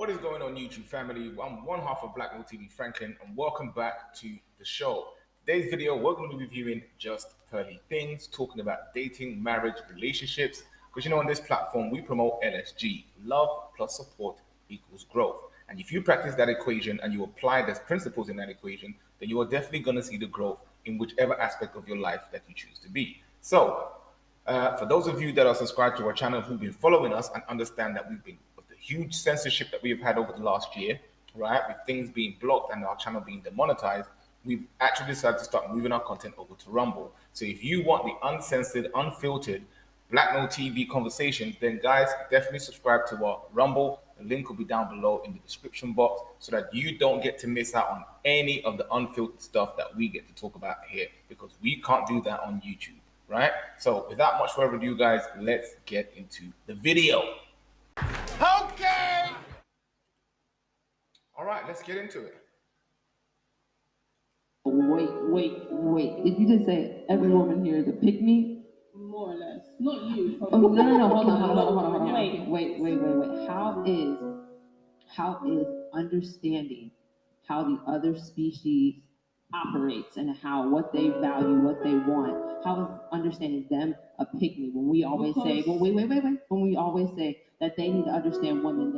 What is going on, YouTube family? I'm one half of BLKMailTV, Franklin, and welcome back to the show. Today's video, we're going to be reviewing just Pearly things, talking about dating, marriage, relationships. Because on this platform, we promote LSG, love plus support equals growth. And if you practice that equation and you apply those principles in that equation, then you are definitely going to see the growth in whichever aspect of your life that you choose to be. So, for those of you that are subscribed to our channel who've been following us and understand that we've been with the huge censorship that we've had over the last year, right, with things being blocked and our channel being demonetized, we've actually decided to start moving our content over to Rumble. So if you want the uncensored, unfiltered BLKMailTV conversations, then guys, definitely subscribe to our Rumble. The link will be down below in the description box so that you don't get to miss out on any of the unfiltered stuff that we get to talk about here, because we can't do that on YouTube. Right? So without much further ado, guys, let's get into the video. Okay. All right, let's get into it. Wait. Did you just say every woman here is a pick-me? More or less. Not you. Oh, no. Hold on. Wait. How is understanding how the other species operates and what they value, what they want, how is understanding them a pick-me when we always say, well, wait, when we always say that they need to understand women,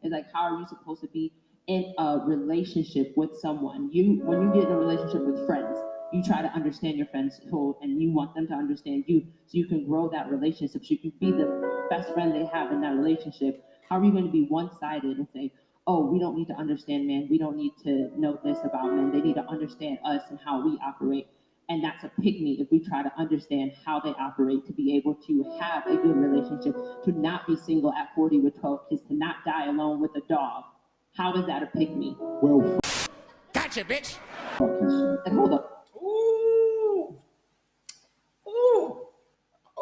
it's like, how are you supposed to be in a relationship with someone? When you get in a relationship with friends, you try to understand your friends and you want them to understand you so you can grow that relationship, so you can be the best friend they have in that relationship. How are you going to be one-sided and say, oh, we don't need to understand men, we don't need to know this about men, they need to understand us and how we operate? And that's a pick-me if we try to understand how they operate, to be able to have a good relationship, to not be single at 40 with 12 kids, to not die alone with a dog. How is that a pick-me? Well, gotcha, bitch. And hold up. Ooh.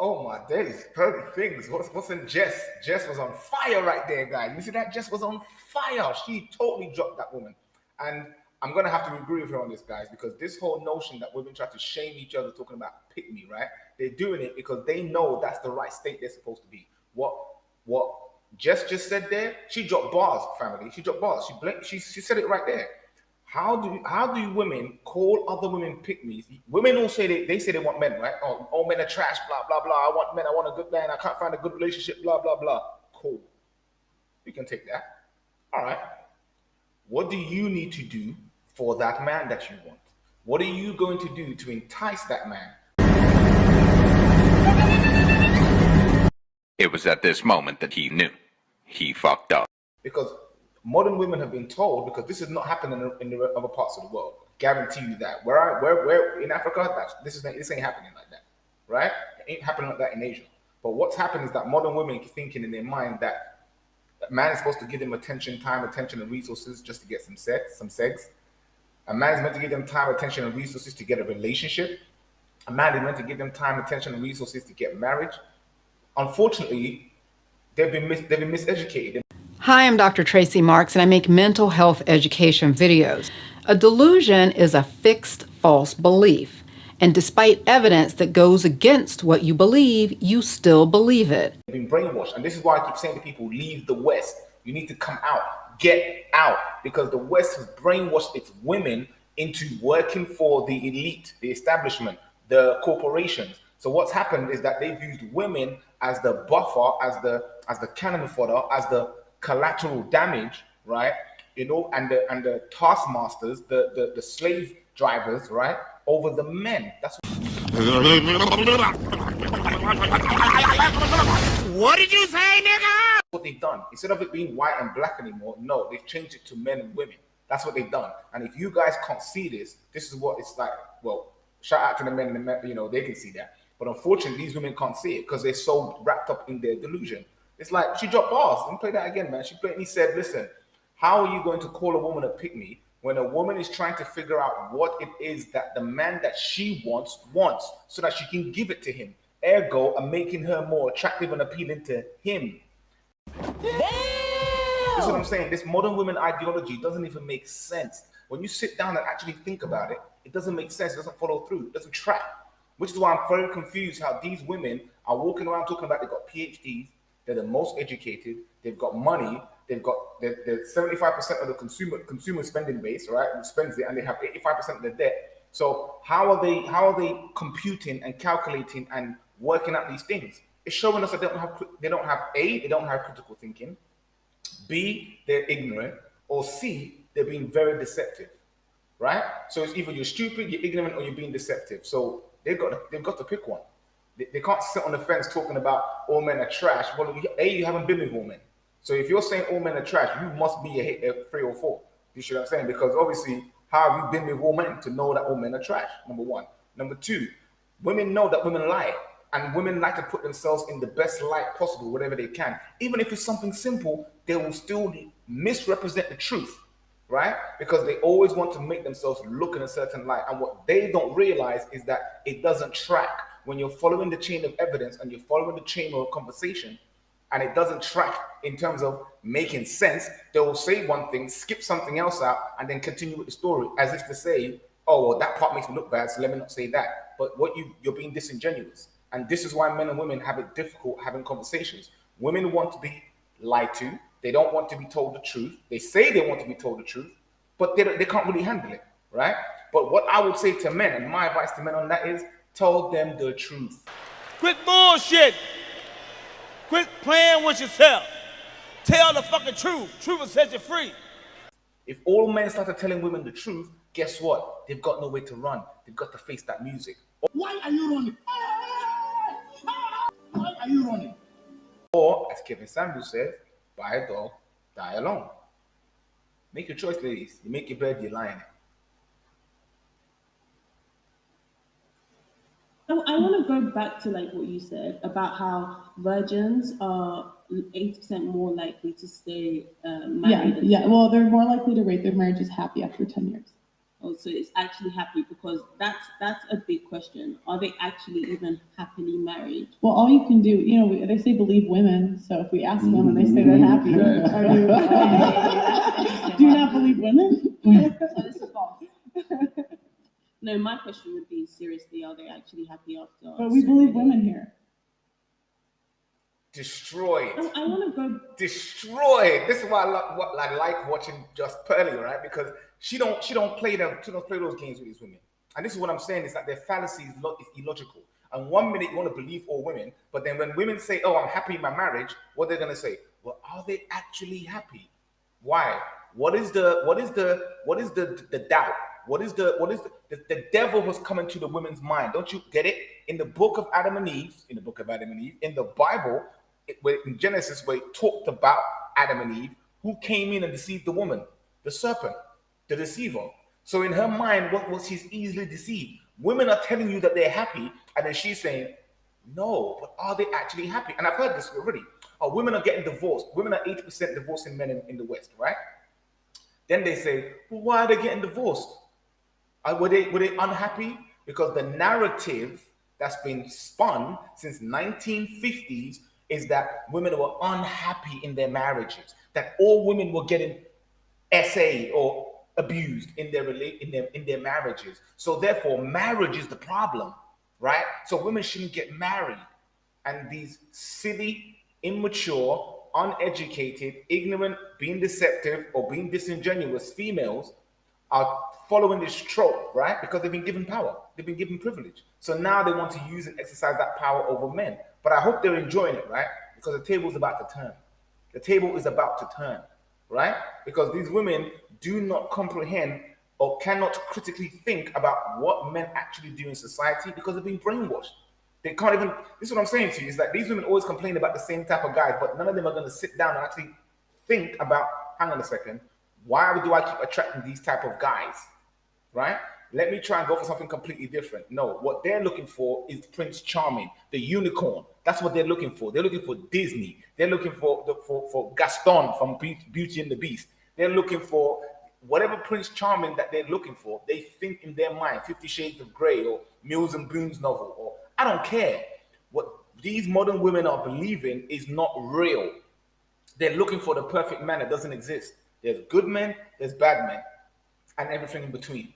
Oh my days, Pearly things. What's in Jess? Jess was on fire right there, guys. You see that? Jess was on fire. She totally dropped that woman. And I'm gonna have to agree with her on this, guys, because this whole notion that women try to shame each other talking about pick me, right? They're doing it because they know that's the right state they're supposed to be. What Jess just said there, she dropped bars, family. She dropped bars. She said it right there. How do women call other women pick-me's? Women all say they say they want men, right? Oh, all men are trash, blah, blah, blah. I want men, I want a good man, I can't find a good relationship, blah, blah, blah. Cool. We can take that. All right. What do you need to do for that man that you want? What are you going to do to entice that man? It was at this moment that he knew. He fucked up. Because modern women have been told, because this is not happening in the other parts of the world. Guarantee you that. Where in Africa, this ain't happening like that, right? It ain't happening like that in Asia. But what's happened is that modern women keep thinking in their mind that a man is supposed to give them attention, and resources just to get some sex. A man is meant to give them time, attention, and resources to get a relationship. A man is meant to give them time, attention, and resources to get marriage. Unfortunately, they've been miseducated. Hi, I'm Dr. Tracy Marks, and I make mental health education videos. A delusion is a fixed false belief, and despite evidence that goes against what you believe, you still believe it. They've been brainwashed, and this is why I keep saying to people, leave the West. You need to come out, get out, because the West has brainwashed its women into working for the elite, the establishment, the corporations. So what's happened is that they've used women as the buffer, as the cannon fodder, as the collateral damage, right? And the taskmasters, the slave drivers, right, over the men. That's What did you say, nigga? what they've done. Instead of it being white and black anymore, no, they've changed it to men and women. That's what they've done. And if you guys can't see this is what it's like. Well, shout out to the men and the men, they can see that. But unfortunately, these women can't see it because they're so wrapped up in their delusion. It's like, she dropped bars. Let me play that again, man. She blatantly said, listen, how are you going to call a woman a pick-me when a woman is trying to figure out what it is that the man that she wants so that she can give it to him? Ergo, I'm making her more attractive and appealing to him. Damn! This is what I'm saying. This modern women ideology doesn't even make sense. When you sit down and actually think about it, it doesn't make sense. It doesn't follow through. It doesn't track. Which is why I'm very confused how these women are walking around talking about they've got PhDs, they're the most educated, they've got money, they've got the 75% of the consumer spending base, right, who spends it, and they have 85% of the debt. So how are they computing and calculating and working out these things? It's showing us that they don't have critical thinking. B, they're ignorant, or C, they're being very deceptive, right? So it's either you're stupid, you're ignorant, or you're being deceptive. So they've got to pick one. They can't sit on the fence talking about all men are trash. Well, A, you haven't been with all men. So if you're saying all men are trash, you must be a 3 or 4. You see what I'm saying? Because obviously, how have you been with all men to know that all men are trash? Number one. Number two, women know that women lie. And women like to put themselves in the best light possible, whatever they can. Even if it's something simple, they will still misrepresent the truth, right? Because they always want to make themselves look in a certain light. And what they don't realize is that it doesn't track. When you're following the chain of evidence and you're following the chain of conversation, and it doesn't track in terms of making sense, they will say one thing, skip something else out, and then continue with the story as if to say, oh, well, that part makes me look bad, so let me not say that. But you're being disingenuous. And this is why men and women have it difficult having conversations. Women want to be lied to. They don't want to be told the truth. They say they want to be told the truth, but they can't really handle it, right? But what I would say to men, and my advice to men on that is, tell them the truth. Quit bullshit. Quit playing with yourself. Tell the fucking truth. Truth will set you free. If all men started telling women the truth, guess what? They've got nowhere to run. They've got to face that music. Why are you running? Why are you running? Or, as Kevin Samuels says, buy a dog, die alone. Make your choice, ladies. You make your bed, you lie in it. I want to go back to like what you said about how virgins are 80% more likely to stay married. Yeah. Well, they're more likely to rate their marriages happy after 10 years. Oh, so it's actually happy, because that's a big question. Are they actually even happily married? Well, all you can do, they say believe women. So if we ask them and they say they're happy, do you not believe women? So this is false. No, my question would be, seriously, are they actually happy after? But we believe women here. Destroyed. I want to go. Destroyed. This is why I like watching just Pearly, right? Because she don't play those games with these women. And this is what I'm saying, is that their fallacy is illogical. And one minute you want to believe all women, but then when women say, "Oh, I'm happy in my marriage," what they're gonna say? Well, are they actually happy? Why? What is the doubt? What is the devil was coming to the women's mind? Don't you get it? In the book of Adam and Eve, in the Bible, in Genesis, where it talked about Adam and Eve, who came in and deceived the woman? The serpent, the deceiver. So in her mind, what was she's easily deceived? Women are telling you that they're happy, and then she's saying, no, but are they actually happy? And I've heard this already. Oh, women are getting divorced. Women are 80% divorcing men in the West, right? Then they say, well, why are they getting divorced? Were they unhappy? Because the narrative that's been spun since 1950s is that women were unhappy in their marriages, that all women were getting SA'd or abused in their marriages. So therefore, marriage is the problem, right? So women shouldn't get married. And these silly, immature, uneducated, ignorant, being deceptive, or being disingenuous females are following this trope, right? Because they've been given power. They've been given privilege. So now they want to use and exercise that power over men. But I hope they're enjoying it, right? Because the table is about to turn. The table is about to turn, right? Because these women do not comprehend or cannot critically think about what men actually do in society, because they've been brainwashed. They can't even, this is what I'm saying to you, is that these women always complain about the same type of guys, but none of them are going to sit down and actually think about, hang on a second, why do I keep attracting these type of guys, right? Let me try and go for something completely different. No, what they're looking for is Prince Charming, the unicorn. That's what they're looking for. They're looking for Disney. They're looking for Gaston from Beauty and the Beast. They're looking for whatever Prince Charming that they're looking for. They think in their mind, 50 Shades of Grey or Mills and Boon's novel, or I don't care. What these modern women are believing is not real. They're looking for the perfect man that doesn't exist. There's good men, there's bad men, and everything in between.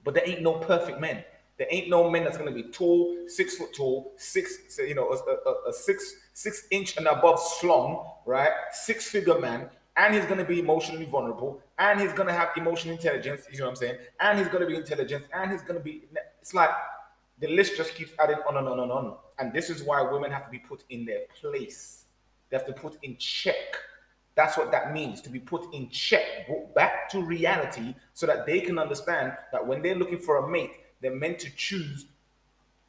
But there ain't no perfect men. There ain't no men that's going to be tall, 6 foot tall, a 6 inch and above slung, right? 6-figure man and he's going to be emotionally vulnerable, and he's going to have emotional intelligence, you know what I'm saying? And he's going to be intelligent, and he's going to be, it's like the list just keeps adding on and on and on. And this is why women have to be put in their place. They have to put in check. That's what that means, to be put in check, brought back to reality, so that they can understand that when they're looking for a mate, they're meant to choose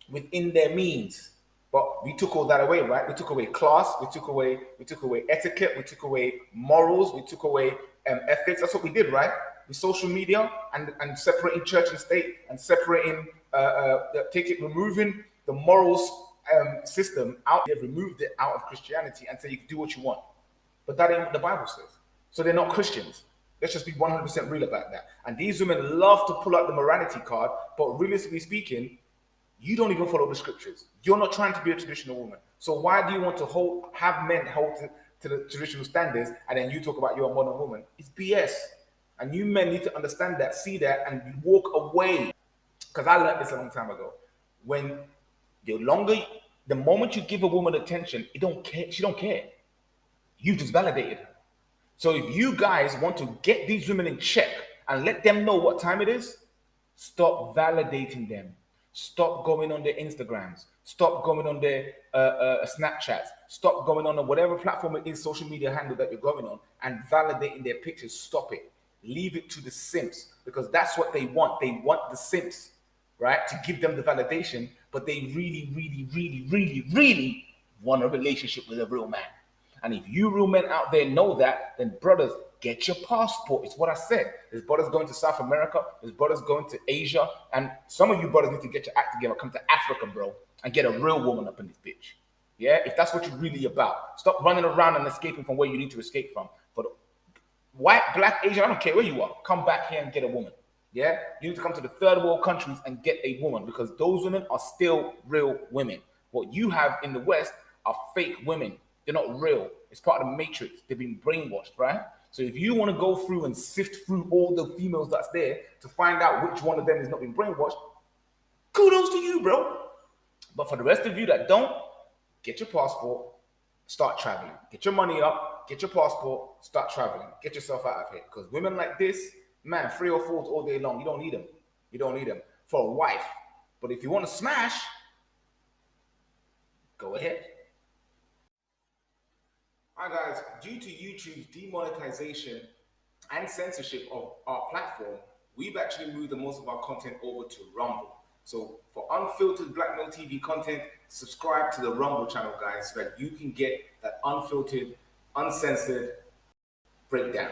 within their means. But we took all that away, right? We took away class, we took away etiquette, we took away morals, we took away ethics. That's what we did, right? With social media and separating church and state, and separating, removing the morals system out. They've removed it out of Christianity and say you can do what you want. But that ain't what the Bible says. So they're not Christians. Let's just be 100% real about that. And these women love to pull out the morality card, but realistically speaking, you don't even follow the scriptures. You're not trying to be a traditional woman. So why do you want to have men hold to the traditional standards, and then you talk about you're a modern woman? It's BS. And you men need to understand that, see that, and walk away. Because I learned this a long time ago. When the moment you give a woman attention, she don't care. You just validated her. So if you guys want to get these women in check and let them know what time it is, stop validating them. Stop going on their Instagrams. Stop going on their Snapchats. Stop going on whatever platform it is, social media handle that you're going on, and validating their pictures. Stop it. Leave it to the simps, because that's what they want. They want the simps, right, to give them the validation, but they really, really, really, really, really want a relationship with a real man. And if you real men out there know that, then brothers, get your passport. It's what I said. There's brothers going to South America. There's brothers going to Asia. And some of you brothers need to get your act together. Come to Africa, bro, and get a real woman up in this bitch. Yeah? If that's what you're really about. Stop running around and escaping from where you need to escape from. For the white, black, Asian, I don't care where you are. Come back here and get a woman. Yeah? You need to come to the third world countries and get a woman, because those women are still real women. What you have in the West are fake women. They're not real. It's part of the matrix. They've been brainwashed, right? So if you want to go through and sift through all the females that's there to find out which one of them has not been brainwashed, kudos to you, bro. But for the rest of you that don't, get your passport, start traveling. Get your money up, get your passport, start traveling. Get yourself out of here. Because women like this, man, 3 or 4s all day long, you don't need them. You don't need them for a wife. But if you want to smash, go ahead. Hi guys, due to YouTube's demonetization and censorship of our platform, we've actually moved the most of our content over to Rumble. So for unfiltered BLKMailTV content, subscribe to the Rumble channel, guys, so that you can get that unfiltered, uncensored breakdown.